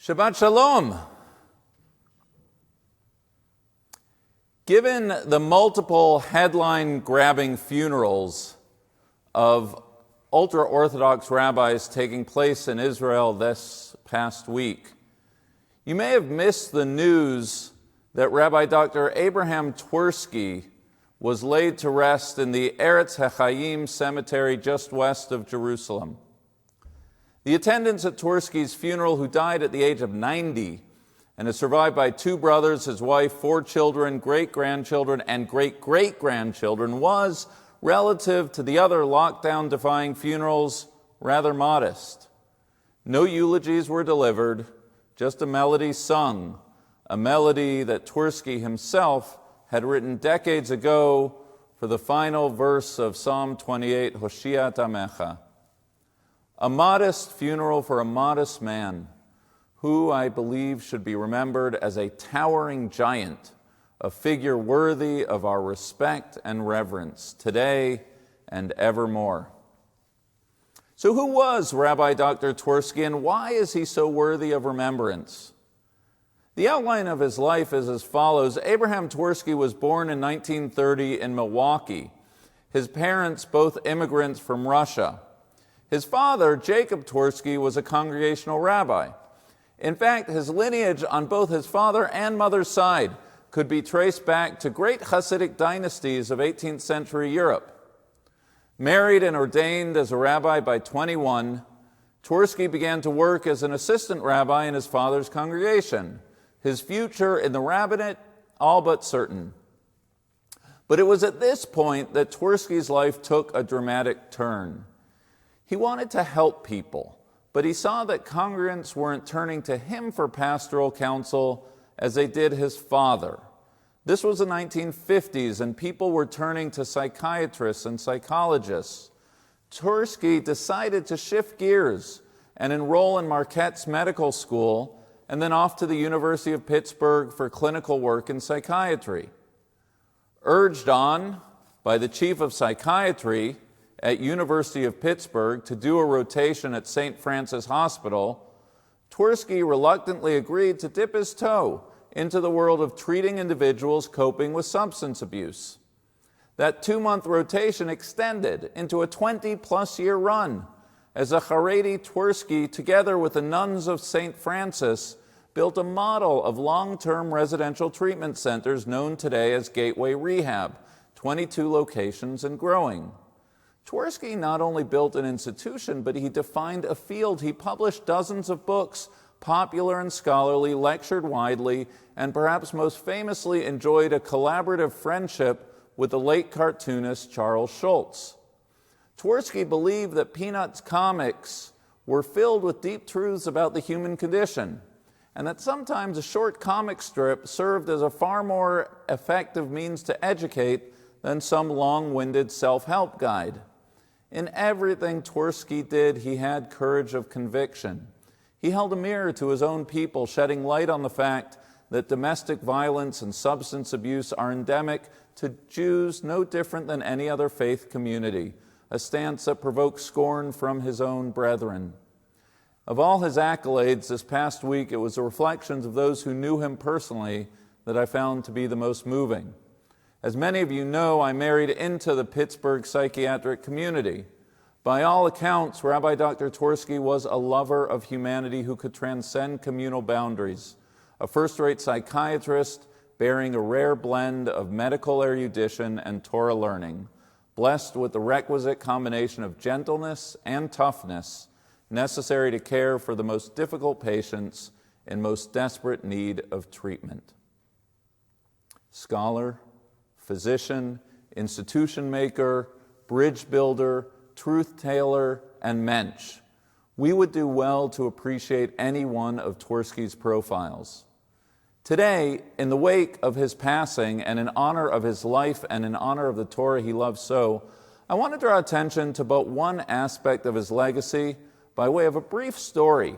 Shabbat Shalom. Given the multiple headline-grabbing funerals of ultra-Orthodox rabbis taking place in Israel this past week, you may have missed the news that Rabbi Dr. Abraham Twerski was laid to rest in the Eretz HaChaim cemetery just west of Jerusalem. The attendants at Twersky's funeral, who died at the age of 90 and is survived by 2 brothers, his wife, 4 children, great-grandchildren, and great-great-grandchildren, was, relative to the other lockdown-defying funerals, rather modest. No eulogies were delivered, just a melody sung, a melody that Twersky himself had written decades ago for the final verse of Psalm 28, Hoshiat Amecha. A modest funeral for a modest man, who I believe should be remembered as a towering giant, a figure worthy of our respect and reverence today and evermore. So who was Rabbi Dr. Twerski, and why is he so worthy of remembrance? The outline of his life is as follows. Abraham Twerski was born in 1930 in Milwaukee. His parents, both immigrants from Russia. His father, Jacob Twerski, was a congregational rabbi. In fact, his lineage on both his father and mother's side could be traced back to great Hasidic dynasties of 18th century Europe. Married and ordained as a rabbi by 21, Twersky began to work as an assistant rabbi in his father's congregation. His future in the rabbinate, all but certain. But it was at this point that Twersky's life took a dramatic turn. He wanted to help people, but he saw that congregants weren't turning to him for pastoral counsel as they did his father. This was the 1950s, and people were turning to psychiatrists and psychologists. Twersky decided to shift gears and enroll in Marquette's medical school, and then off to the University of Pittsburgh for clinical work in psychiatry. Urged on by the chief of psychiatry at University of Pittsburgh to do a rotation at St. Francis Hospital, Twersky reluctantly agreed to dip his toe into the world of treating individuals coping with substance abuse. That 2-month rotation extended into a 20-plus year run as a Haredi Twersky, together with the nuns of St. Francis, built a model of long-term residential treatment centers known today as Gateway Rehab, 22 locations and growing. Twersky not only built an institution, but he defined a field. He published dozens of books, popular and scholarly, lectured widely, and perhaps most famously enjoyed a collaborative friendship with the late cartoonist Charles Schulz. Twersky believed that Peanuts comics were filled with deep truths about the human condition, and that sometimes a short comic strip served as a far more effective means to educate than some long-winded self-help guide. In everything Twersky did, he had courage of conviction. He held a mirror to his own people, shedding light on the fact that domestic violence and substance abuse are endemic to Jews no different than any other faith community, a stance that provoked scorn from his own brethren. Of all his accolades this past week, it was the reflections of those who knew him personally that I found to be the most moving. As many of you know, I married into the Pittsburgh psychiatric community. By all accounts, Rabbi Dr. Twerski was a lover of humanity who could transcend communal boundaries, a first-rate psychiatrist bearing a rare blend of medical erudition and Torah learning, blessed with the requisite combination of gentleness and toughness necessary to care for the most difficult patients in most desperate need of treatment. Scholar, physician, institution maker, bridge builder, truth teller, and mensch. We would do well to appreciate any one of Twersky's profiles. Today, in the wake of his passing and in honor of his life and in honor of the Torah he loved so, I want to draw attention to but one aspect of his legacy by way of a brief story,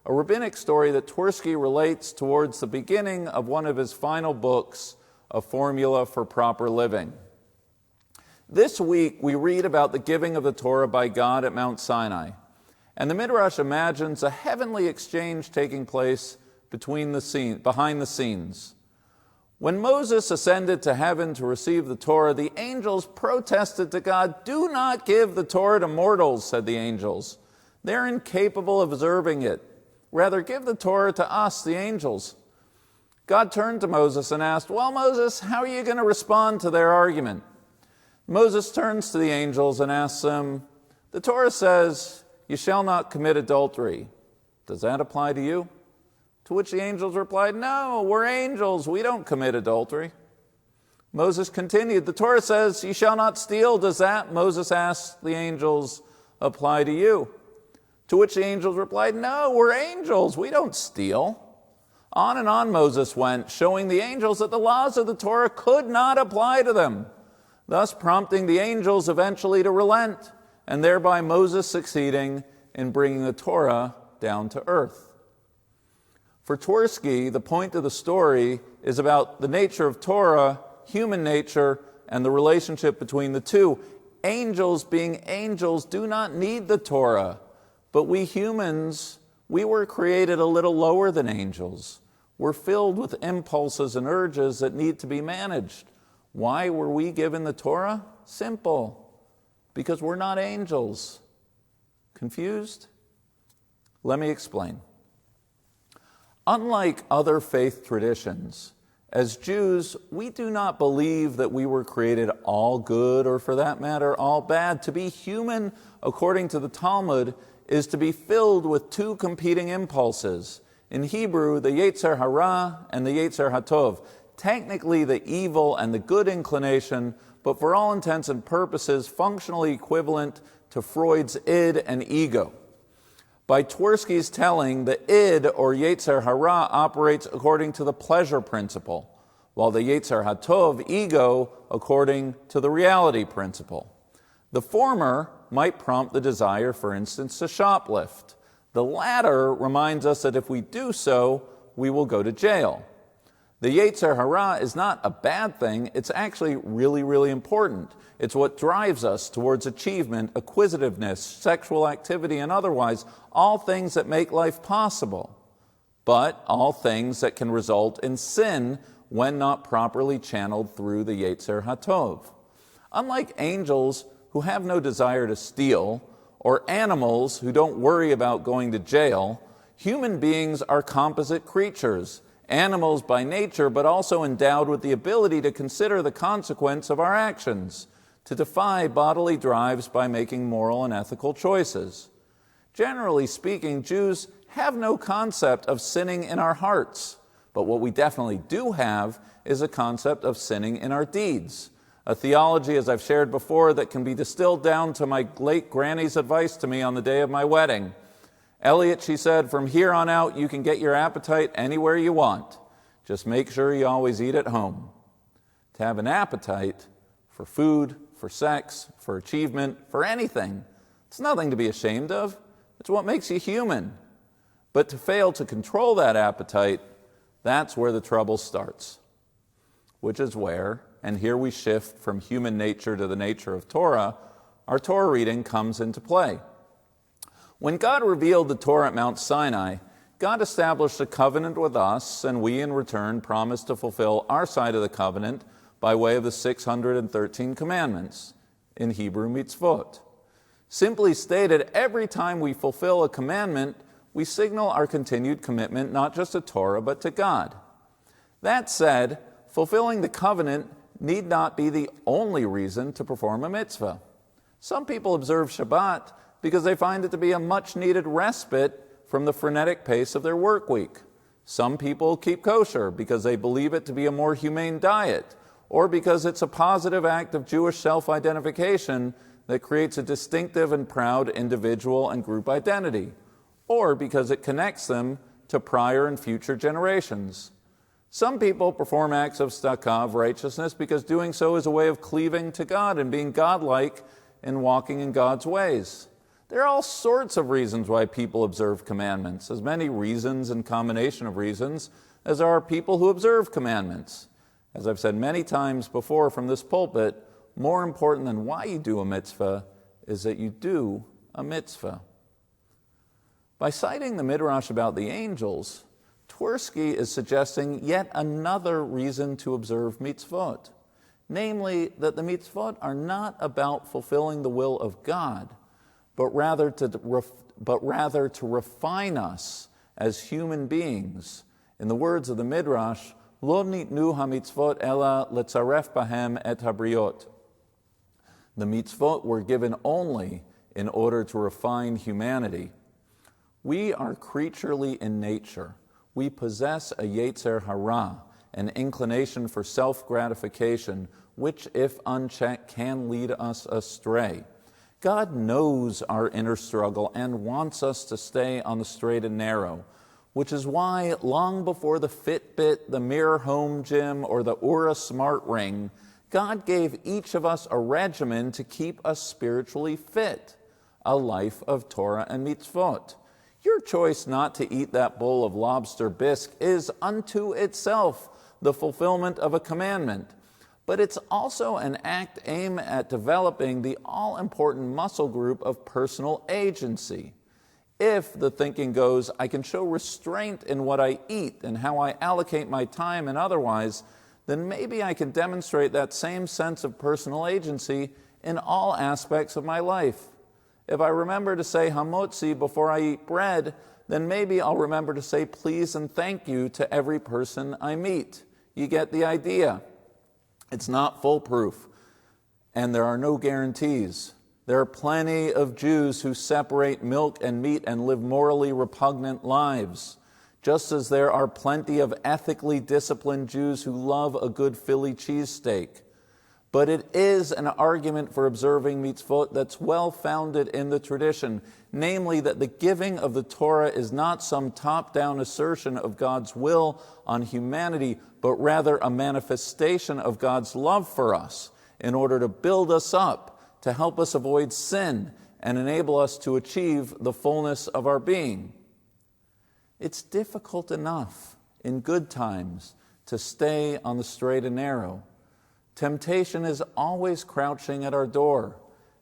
a rabbinic story that Twersky relates towards the beginning of one of his final books, A Formula for Proper Living. This week, we read about the giving of the Torah by God at Mount Sinai. And the Midrash imagines a heavenly exchange taking place behind the scenes. When Moses ascended to heaven to receive the Torah, the angels protested to God, "Do not give the Torah to mortals," said the angels. "They're incapable of observing it. Rather, give the Torah to us, the angels." God turned to Moses and asked, "Well, Moses, how are you going to respond to their argument?" Moses turns to the angels and asks them, "The Torah says, 'You shall not commit adultery.' Does that apply to you?" To which the angels replied, "No, we're angels. We don't commit adultery." Moses continued, "The Torah says, 'You shall not steal.' Does that," Moses asked the angels, "apply to you?" To which the angels replied, "No, we're angels. We don't steal." On and on Moses went, showing the angels that the laws of the Torah could not apply to them, thus prompting the angels eventually to relent, and thereby Moses succeeding in bringing the Torah down to earth. For Twersky, the point of the story is about the nature of Torah, human nature, and the relationship between the two. Angels, being angels, do not need the Torah, but we humans, we were created a little lower than angels. We're filled with impulses and urges that need to be managed. Why were we given the Torah? Simple. Because we're not angels. Confused? Let me explain. Unlike other faith traditions, as Jews, we do not believe that we were created all good, or for that matter, all bad. To be human, according to the Talmud, is to be filled with two competing impulses. In Hebrew, the Yetzer Hara and the Yetzer HaTov. Technically the evil and the good inclination, but for all intents and purposes, functionally equivalent to Freud's id and ego. By Twersky's telling, the id, or Yetzer Hara, operates according to the pleasure principle, while the Yetzer HaTov, ego, according to the reality principle. The former might prompt the desire, for instance, to shoplift. The latter reminds us that if we do so, we will go to jail. The Yetzer Hara is not a bad thing, it's actually really, really important. It's what drives us towards achievement, acquisitiveness, sexual activity, and otherwise, all things that make life possible, but all things that can result in sin when not properly channeled through the Yetzer HaTov. Unlike angels who have no desire to steal, or animals who don't worry about going to jail, human beings are composite creatures, animals by nature, but also endowed with the ability to consider the consequence of our actions, to defy bodily drives by making moral and ethical choices. Generally speaking, Jews have no concept of sinning in our hearts, but what we definitely do have is a concept of sinning in our deeds. A theology, as I've shared before, that can be distilled down to my late granny's advice to me on the day of my wedding. "Elliot," she said, "from here on out, you can get your appetite anywhere you want. Just make sure you always eat at home." To have an appetite for food, for sex, for achievement, for anything, it's nothing to be ashamed of. It's what makes you human. But to fail to control that appetite, that's where the trouble starts. Which is where, and here we shift from human nature to the nature of Torah, our Torah reading comes into play. When God revealed the Torah at Mount Sinai, God established a covenant with us, and we in return promised to fulfill our side of the covenant by way of the 613 commandments, in Hebrew mitzvot. Simply stated, every time we fulfill a commandment, we signal our continued commitment not just to Torah, but to God. That said, fulfilling the covenant need not be the only reason to perform a mitzvah. Some people observe Shabbat because they find it to be a much-needed respite from the frenetic pace of their work week. Some people keep kosher because they believe it to be a more humane diet, or because it's a positive act of Jewish self-identification that creates a distinctive and proud individual and group identity, or because it connects them to prior and future generations. Some people perform acts of tzedakah, of righteousness, because doing so is a way of cleaving to God and being godlike and walking in God's ways. There are all sorts of reasons why people observe commandments, as many reasons and combination of reasons as there are people who observe commandments. As I've said many times before from this pulpit, more important than why you do a mitzvah is that you do a mitzvah. By citing the Midrash about the angels, Twersky is suggesting yet another reason to observe mitzvot, namely that the mitzvot are not about fulfilling the will of God, but rather to refine us as human beings. In the words of the Midrash, Lo nitnu ha-mitzvot ela letzaref bahem et habriot. The mitzvot were given only in order to refine humanity. We are creaturely in nature. We possess a yetzer hara, an inclination for self-gratification, which, if unchecked, can lead us astray. God knows our inner struggle and wants us to stay on the straight and narrow, which is why long before the Fitbit, the Mirror Home Gym, or the Oura Smart Ring, God gave each of us a regimen to keep us spiritually fit, a life of Torah and mitzvot. Your choice not to eat that bowl of lobster bisque is unto itself the fulfillment of a commandment, but it's also an act aimed at developing the all-important muscle group of personal agency. If, the thinking goes, I can show restraint in what I eat and how I allocate my time and otherwise, then maybe I can demonstrate that same sense of personal agency in all aspects of my life. If I remember to say hamotzi before I eat bread, then maybe I'll remember to say please and thank you to every person I meet. You get the idea. It's not foolproof, and there are no guarantees. There are plenty of Jews who separate milk and meat and live morally repugnant lives, just as there are plenty of ethically disciplined Jews who love a good Philly cheesesteak. But it is an argument for observing mitzvot that's well-founded in the tradition, namely that the giving of the Torah is not some top-down assertion of God's will on humanity, but rather a manifestation of God's love for us in order to build us up, to help us avoid sin, and enable us to achieve the fullness of our being. It's difficult enough in good times to stay on the straight and narrow. Temptation is always crouching at our door,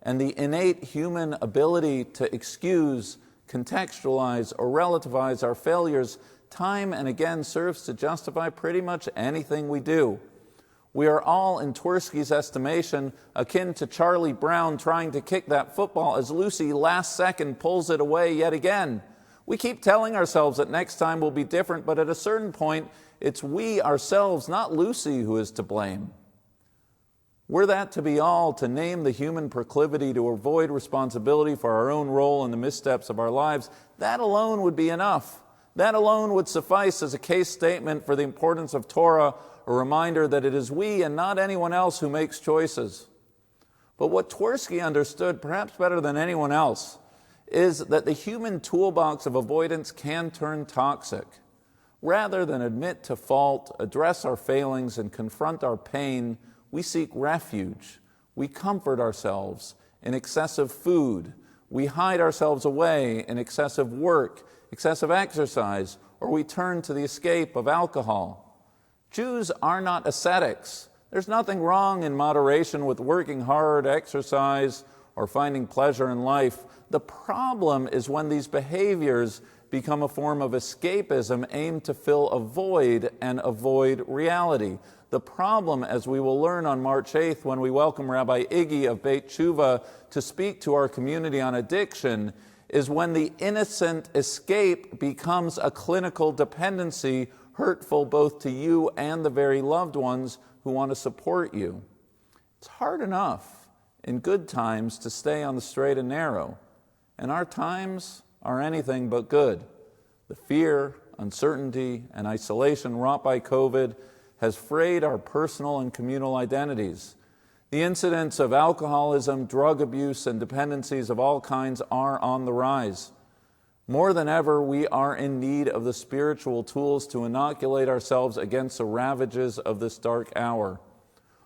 and the innate human ability to excuse, contextualize, or relativize our failures time and again serves to justify pretty much anything we do. We are all, in Twersky's estimation, akin to Charlie Brown trying to kick that football as Lucy last second pulls it away yet again. We keep telling ourselves that next time will be different, but at a certain point, it's we ourselves, not Lucy, who is to blame. Were that to be all, to name the human proclivity to avoid responsibility for our own role in the missteps of our lives, that alone would be enough. That alone would suffice as a case statement for the importance of Torah, a reminder that it is we and not anyone else who makes choices. But what Twersky understood, perhaps better than anyone else, is that the human toolbox of avoidance can turn toxic. Rather than admit to fault, address our failings, and confront our pain, we seek refuge. We comfort ourselves in excessive food. We hide ourselves away in excessive work, excessive exercise, or we turn to the escape of alcohol. Jews are not ascetics. There's nothing wrong in moderation with working hard, exercise, or finding pleasure in life. The problem is when these behaviors become a form of escapism aimed to fill a void and avoid reality. The problem, as we will learn on March 8th when we welcome Rabbi Iggy of Beit Tshuva to speak to our community on addiction, is when the innocent escape becomes a clinical dependency, hurtful both to you and the very loved ones who want to support you. It's hard enough in good times to stay on the straight and narrow, and our times are anything but good. The fear, uncertainty, and isolation wrought by COVID has frayed our personal and communal identities. The incidence of alcoholism, drug abuse, and dependencies of all kinds are on the rise. More than ever, we are in need of the spiritual tools to inoculate ourselves against the ravages of this dark hour.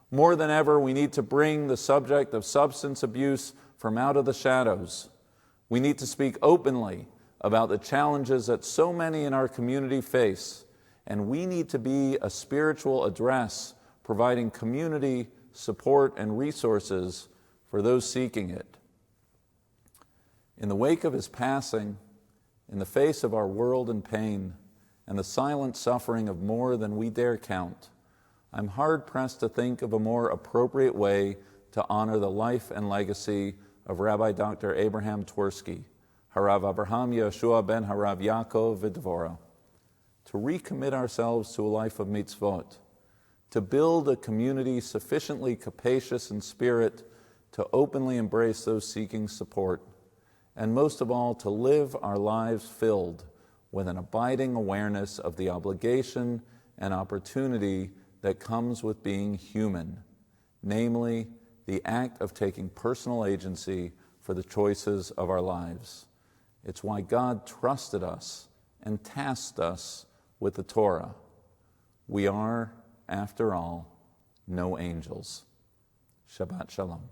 More than ever, we need to bring the subject of substance abuse from out of the shadows. We need to speak openly about the challenges that so many in our community face, and we need to be a spiritual address, providing community, support, and resources for those seeking it. In the wake of his passing, in the face of our world and pain and the silent suffering of more than we dare count, I'm hard-pressed to think of a more appropriate way to honor the life and legacy of Rabbi Dr. Abraham Twerski, Harav Abraham Yeshua ben Harav Yaakov V'Dvorah, to recommit ourselves to a life of mitzvot, to build a community sufficiently capacious in spirit to openly embrace those seeking support, and most of all, to live our lives filled with an abiding awareness of the obligation and opportunity that comes with being human, namely the act of taking personal agency for the choices of our lives. It's why God trusted us and tasked us with the Torah. We are, after all, no angels. Shabbat Shalom.